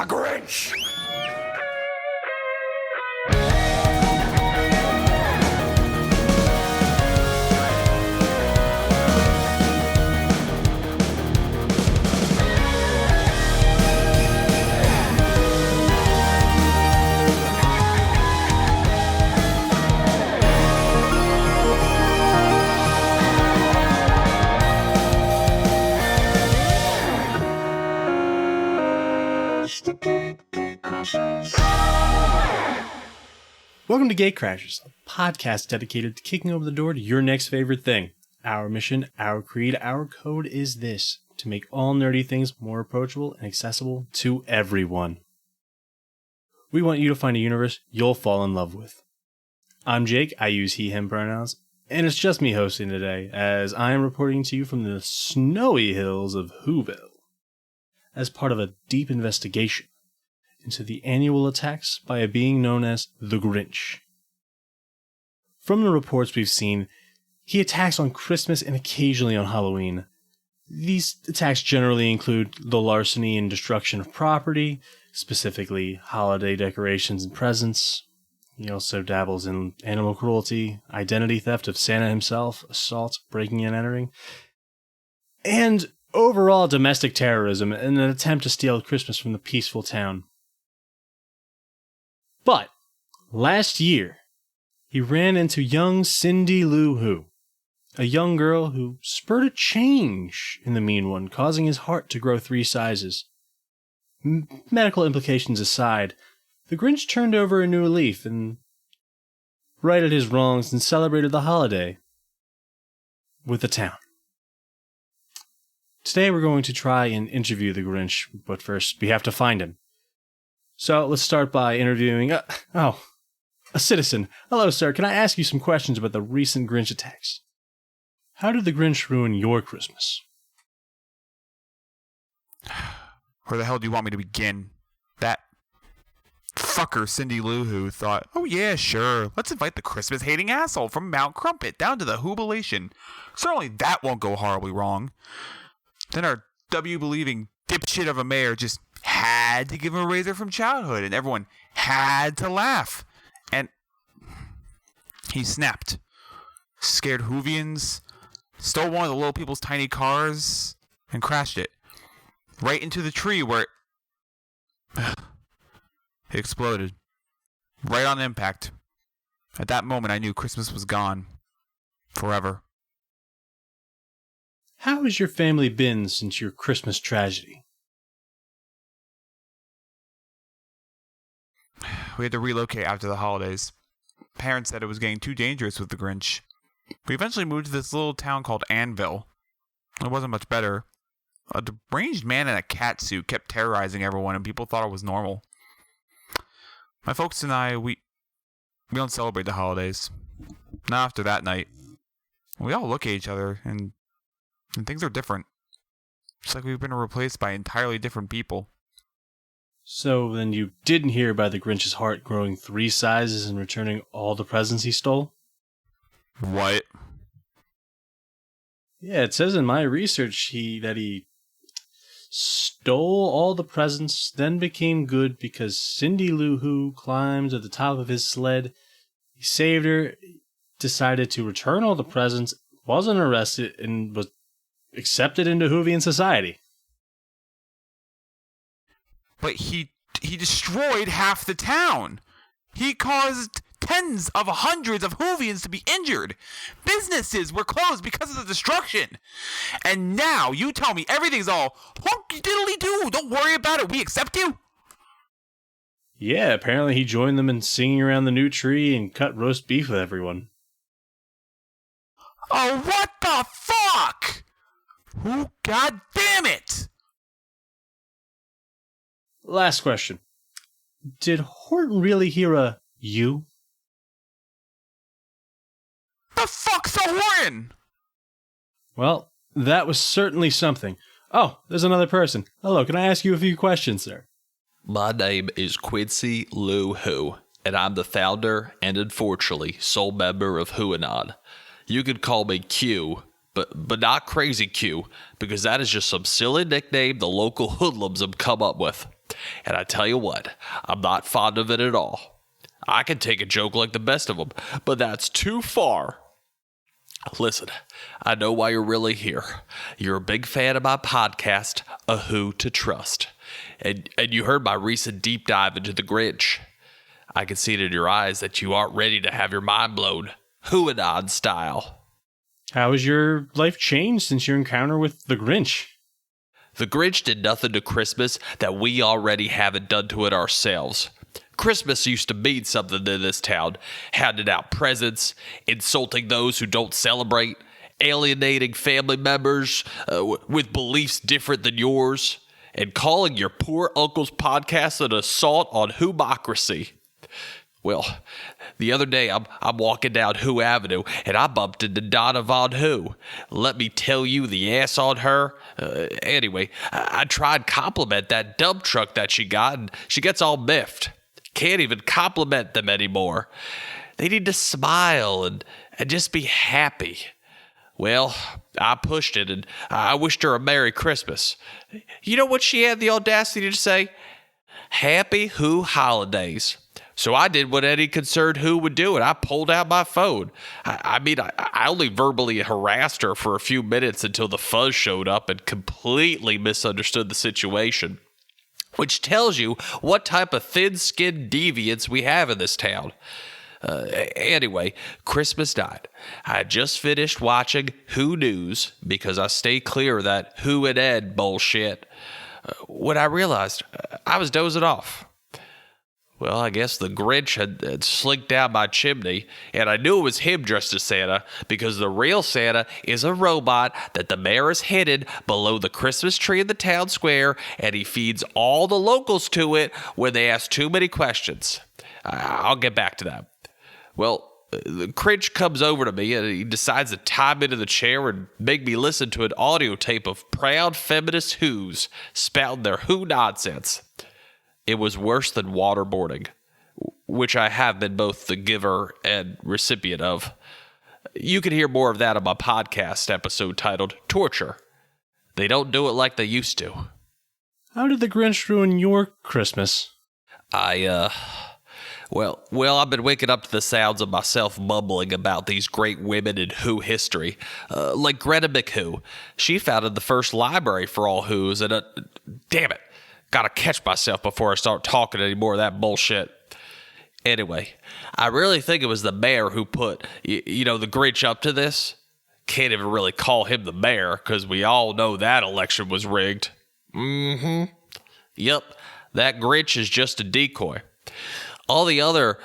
the Grinch! Welcome to Gate Crashers, a podcast dedicated to kicking over the door to your next favorite thing. Our mission, our creed, our code is this: to make all nerdy things more approachable and accessible to everyone. We want you to find a universe you'll fall in love with. I'm Jake, I use he, him pronouns, and it's just me hosting today, as I am reporting to you from the snowy hills of Whoville, as part of a deep investigation into the annual attacks by a being known as the Grinch. From the reports we've seen, he attacks on Christmas and occasionally on Halloween. These attacks generally include the larceny and destruction of property, specifically holiday decorations and presents. He also dabbles in animal cruelty, identity theft of Santa himself, assault, breaking and entering, and overall domestic terrorism in an attempt to steal Christmas from the peaceful town. But last year, he ran into young Cindy Lou Who, a young girl who spurred a change in the mean one, causing his heart to grow 3 sizes. Medical implications aside, the Grinch turned over a new leaf and righted his wrongs and celebrated the holiday with the town. Today we're going to try and interview the Grinch, but first we have to find him. So let's start by interviewing, a citizen. Hello, sir. Can I ask you some questions about the recent Grinch attacks? How did the Grinch ruin your Christmas? Where the hell do you want me to begin? That fucker Cindy Lou Who thought, oh yeah, sure, let's invite the Christmas-hating asshole from Mount Crumpet down to the Whobilation. Certainly that won't go horribly wrong. Then our W-believing dipshit of a mayor just had to give him a razor from childhood, and everyone had to laugh. And he snapped. Scared Whovians, stole one of the little people's tiny cars, and crashed it. Right into the tree where it exploded. Right on impact. At that moment, I knew Christmas was gone. Forever. How has your family been since your Christmas tragedy? We had to relocate after the holidays. Parents said it was getting too dangerous with the Grinch. We eventually moved to this little town called Annville. It wasn't much better. A deranged man in a cat suit kept terrorizing everyone, and people thought it was normal. My folks and I, we don't celebrate the holidays. Not after that night. We all look at each other, and things are different. It's like we've been replaced by entirely different people. So then you didn't hear about the Grinch's heart growing 3 sizes and returning all the presents he stole? What? Yeah, it says in my research that he stole all the presents, then became good because Cindy Lou Who climbed to the top of his sled. He saved her, decided to return all the presents, wasn't arrested, and was accepted into Whovian society. But he destroyed half the town. He caused tens of hundreds of Whovians to be injured. Businesses were closed because of the destruction. And now you tell me everything's all hunky-diddly-doo. Don't worry about it. We accept you. Yeah, apparently he joined them in singing around the new tree and cut roast beef with everyone. Oh, what the fuck? Who? God damn it! Last question. Did Horton really hear a you? The fuck's a Horton? Well, that was certainly something. Oh, there's another person. Hello, can I ask you a few questions, sir? My name is Quincy Lou Who, and I'm the founder and, unfortunately, sole member of Whoanon. You could call me Q, but not Crazy Q, because that is just some silly nickname the local hoodlums have come up with. And I tell you what, I'm not fond of it at all. I can take a joke like the best of them, but that's too far. Listen, I know why you're really here. You're a big fan of my podcast, A Who to Trust. And you heard my recent deep dive into the Grinch. I can see it in your eyes that you aren't ready to have your mind blown, Whovian style. How has your life changed since your encounter with the Grinch? The Grinch did nothing to Christmas that we already haven't done to it ourselves. Christmas used to mean something in this town, handing out presents, insulting those who don't celebrate, alienating family members with beliefs different than yours, and calling your poor uncle's podcast an assault on whomocracy. Well, the other day I'm walking down Who Avenue and I bumped into Donna Von Who. Let me tell you the ass on her. Anyway, I tried to compliment that dump truck that she got and she gets all miffed. Can't even compliment them anymore. They need to smile and just be happy. Well, I pushed it and I wished her a Merry Christmas. You know what she had the audacity to say? Happy Who Holidays. So I did what any concerned Who would do, and I pulled out my phone. I only verbally harassed her for a few minutes until the fuzz showed up and completely misunderstood the situation, which tells you what type of thin-skinned deviants we have in this town. Anyway, Christmas night. I had just finished watching Who News because I stay clear of that Who and Ed bullshit. When I realized I was dozing off. Well, I guess the Grinch had slinked down my chimney, and I knew it was him dressed as Santa because the real Santa is a robot that the mayor has hidden below the Christmas tree in the town square, and he feeds all the locals to it when they ask too many questions. I'll get back to that. Well, the Grinch comes over to me, and he decides to tie me to the chair and make me listen to an audio tape of proud feminist Whos spouting their Who nonsense. It was worse than waterboarding, which I have been both the giver and recipient of. You can hear more of that on my podcast episode titled Torture. They don't do it like they used to. How did the Grinch ruin your Christmas? Well, I've been waking up to the sounds of myself mumbling about these great women in Who history. Like Greta McWho. She founded the first library for all Whos, and damn it. Gotta catch myself before I start talking any more of that bullshit. Anyway, I really think it was the mayor who put, the Grinch up to this. Can't even really call him the mayor, because we all know that election was rigged. Yep, that Grinch is just a decoy. All the other,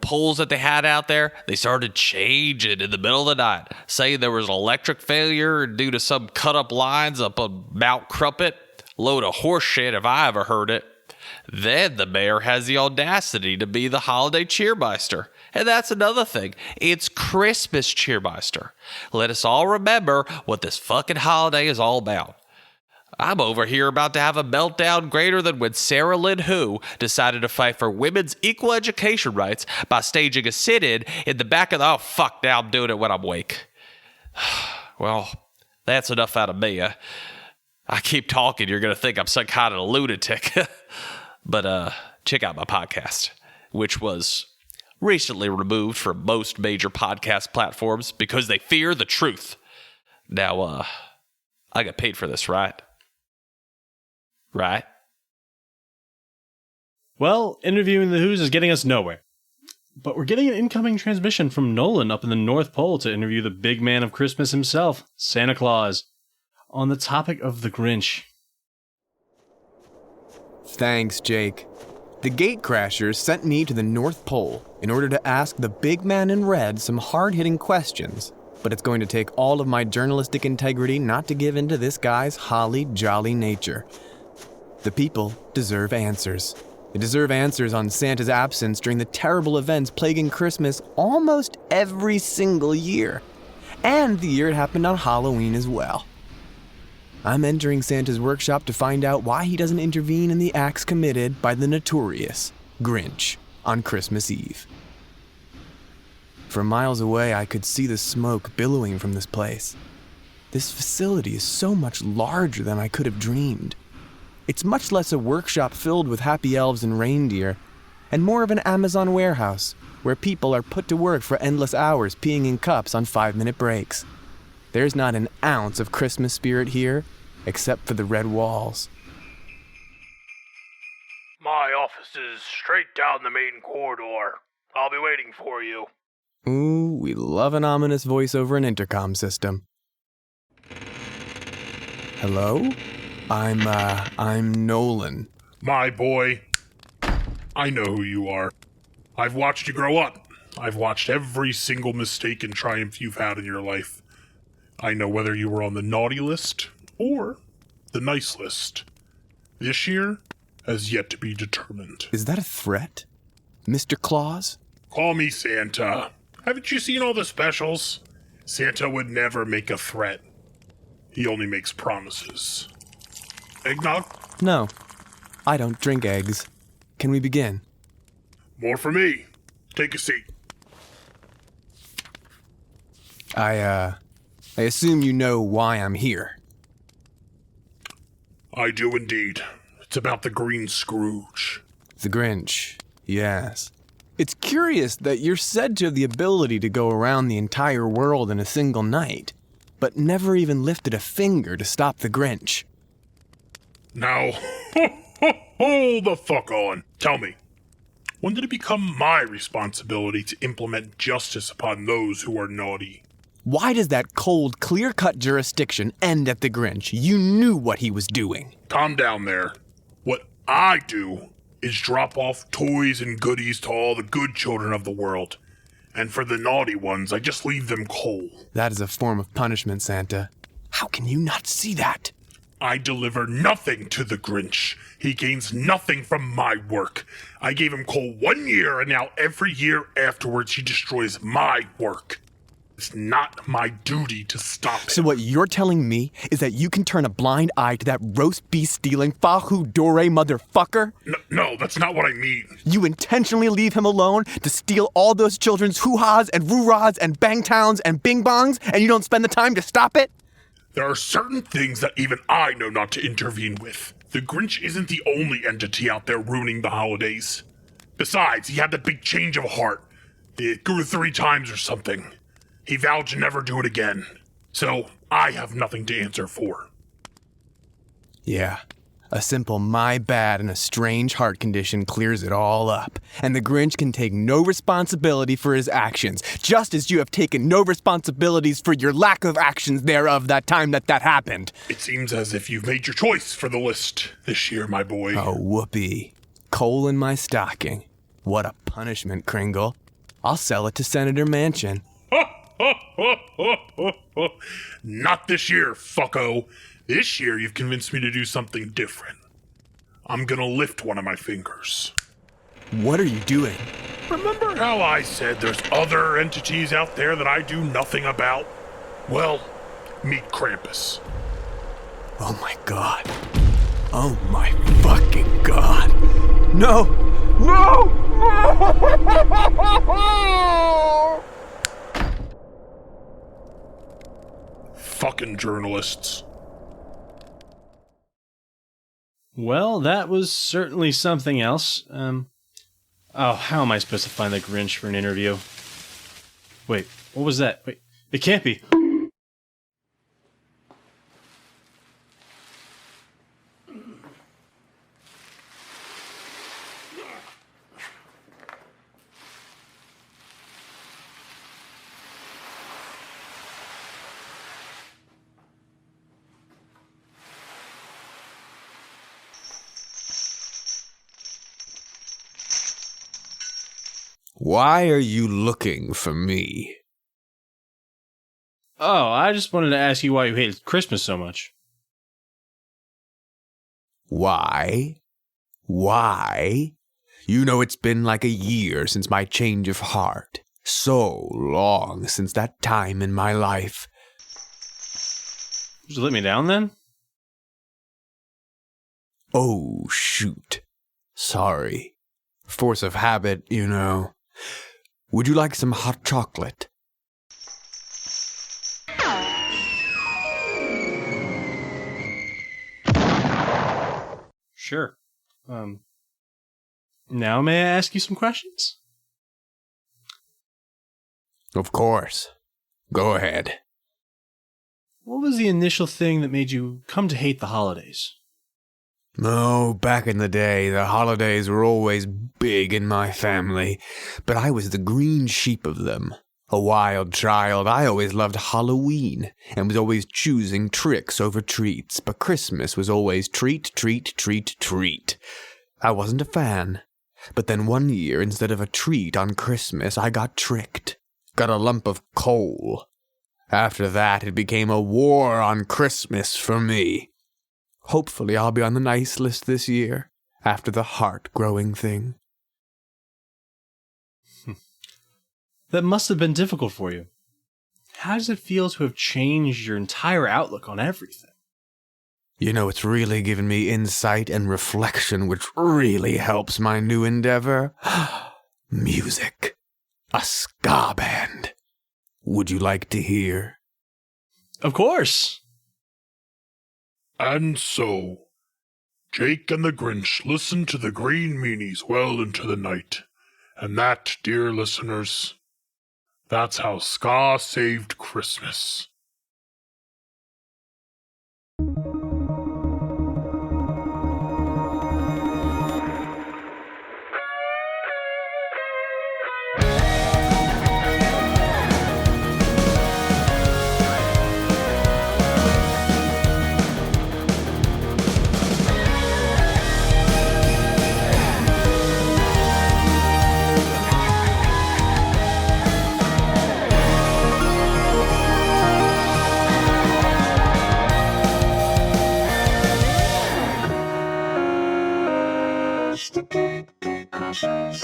polls that they had out there, they started changing in the middle of the night, saying there was an electric failure due to some cut-up lines up on Mount Crumpet. Load of horse shit if I ever heard it. Then the mayor has the audacity to be the holiday cheermeister. And that's another thing. It's Christmas cheermeister. Let us all remember what this fucking holiday is all about. I'm over here about to have a meltdown greater than when Sarah Lynn Who decided to fight for women's equal education rights by staging a sit-in in the back of the... Oh, fuck, now I'm doing it when I'm awake. Well, that's enough out of me. I keep talking, you're going to think I'm some kind of lunatic. But check out my podcast, which was recently removed from most major podcast platforms because they fear the truth. Now, I got paid for this, right? Right? Well, interviewing the Whos is getting us nowhere. But we're getting an incoming transmission from Nolan up in the North Pole to interview the big man of Christmas himself, Santa Claus, on the topic of the Grinch. Thanks, Jake. The Gatecrashers sent me to the North Pole in order to ask the big man in red some hard-hitting questions, but it's going to take all of my journalistic integrity not to give in to this guy's holly jolly nature. The people deserve answers. They deserve answers on Santa's absence during the terrible events plaguing Christmas almost every single year. And the year it happened on Halloween as well. I'm entering Santa's workshop to find out why he doesn't intervene in the acts committed by the notorious Grinch on Christmas Eve. From miles away, I could see the smoke billowing from this place. This facility is so much larger than I could have dreamed. It's much less a workshop filled with happy elves and reindeer, and more of an Amazon warehouse where people are put to work for endless hours peeing in cups on 5-minute breaks. There's not an ounce of Christmas spirit here, except for the red walls. My office is straight down the main corridor. I'll be waiting for you. Ooh, we love an ominous voice over an intercom system. Hello? I'm Nolan. My boy, I know who you are. I've watched you grow up. I've watched every single mistake and triumph you've had in your life. I know whether you were on the naughty list or the nice list. This year has yet to be determined. Is that a threat? Mr. Claus? Call me Santa. Haven't you seen all the specials? Santa would never make a threat. He only makes promises. Eggnog? No, I don't drink eggs. Can we begin? More for me. Take a seat. I assume you know why I'm here. I do indeed. It's about the Green Scrooge. The Grinch, yes. It's curious that you're said to have the ability to go around the entire world in a single night, but never even lifted a finger to stop the Grinch. Now, hold the fuck on. Tell me, when did it become my responsibility to implement justice upon those who are naughty? Why does that cold, clear-cut jurisdiction end at the Grinch? You knew what he was doing. Calm down there. What I do is drop off toys and goodies to all the good children of the world. And for the naughty ones, I just leave them cold. That is a form of punishment, Santa. How can you not see that? I deliver nothing to the Grinch. He gains nothing from my work. I gave him coal 1 year, and now every year afterwards he destroys my work. It's not my duty to stop him. So what you're telling me is that you can turn a blind eye to that roast beef stealing Fahu Dore motherfucker? No, that's not what I mean. You intentionally leave him alone to steal all those children's hoo-has and roo-rahs and bangtowns and bing-bongs, and you don't spend the time to stop it? There are certain things that even I know not to intervene with. The Grinch isn't the only entity out there ruining the holidays. Besides, he had that big change of heart. It grew 3 times or something. He vowed to never do it again. So, I have nothing to answer for. Yeah. A simple my bad and a strange heart condition clears it all up. And the Grinch can take no responsibility for his actions, just as you have taken no responsibilities for your lack of actions thereof that time that happened. It seems as if you've made your choice for the list this year, my boy. Oh, whoopee. Coal in my stocking. What a punishment, Kringle. I'll sell it to Senator Manchin. Not this year, fucko. This year you've convinced me to do something different. I'm gonna lift one of my fingers. What are you doing? Remember how I said there's other entities out there that I do nothing about? Well, meet Krampus. Oh my god. Oh my fucking god. No! No! No! Fucking journalists. Well, that was certainly something else. How am I supposed to find the Grinch for an interview? Wait, what was that? Wait, it can't be. Why are you looking for me? Oh, I just wanted to ask you why you hated Christmas so much. Why? Why? You know it's been like a year since my change of heart. So long since that time in my life. Just let me down then? Oh, shoot. Sorry. Force of habit, you know. Would you like some hot chocolate? Sure. Now may I ask you some questions? Of course. Go ahead. What was the initial thing that made you come to hate the holidays? Oh, back in the day, the holidays were always big in my family, but I was the green sheep of them. A wild child, I always loved Halloween, and was always choosing tricks over treats, but Christmas was always treat, treat, treat, treat. I wasn't a fan. But then one year, instead of a treat on Christmas, I got tricked. Got a lump of coal. After that, it became a war on Christmas for me. Hopefully I'll be on the nice list this year, after the heart-growing thing. That must have been difficult for you. How does it feel to have changed your entire outlook on everything? You know, it's really given me insight and reflection, which really helps my new endeavor. Music. A ska band. Would you like to hear? Of course! And so, Jake and the Grinch listened to the green meanies well into the night. And that, dear listeners, that's how ska saved Christmas. It's the Gate Crashers.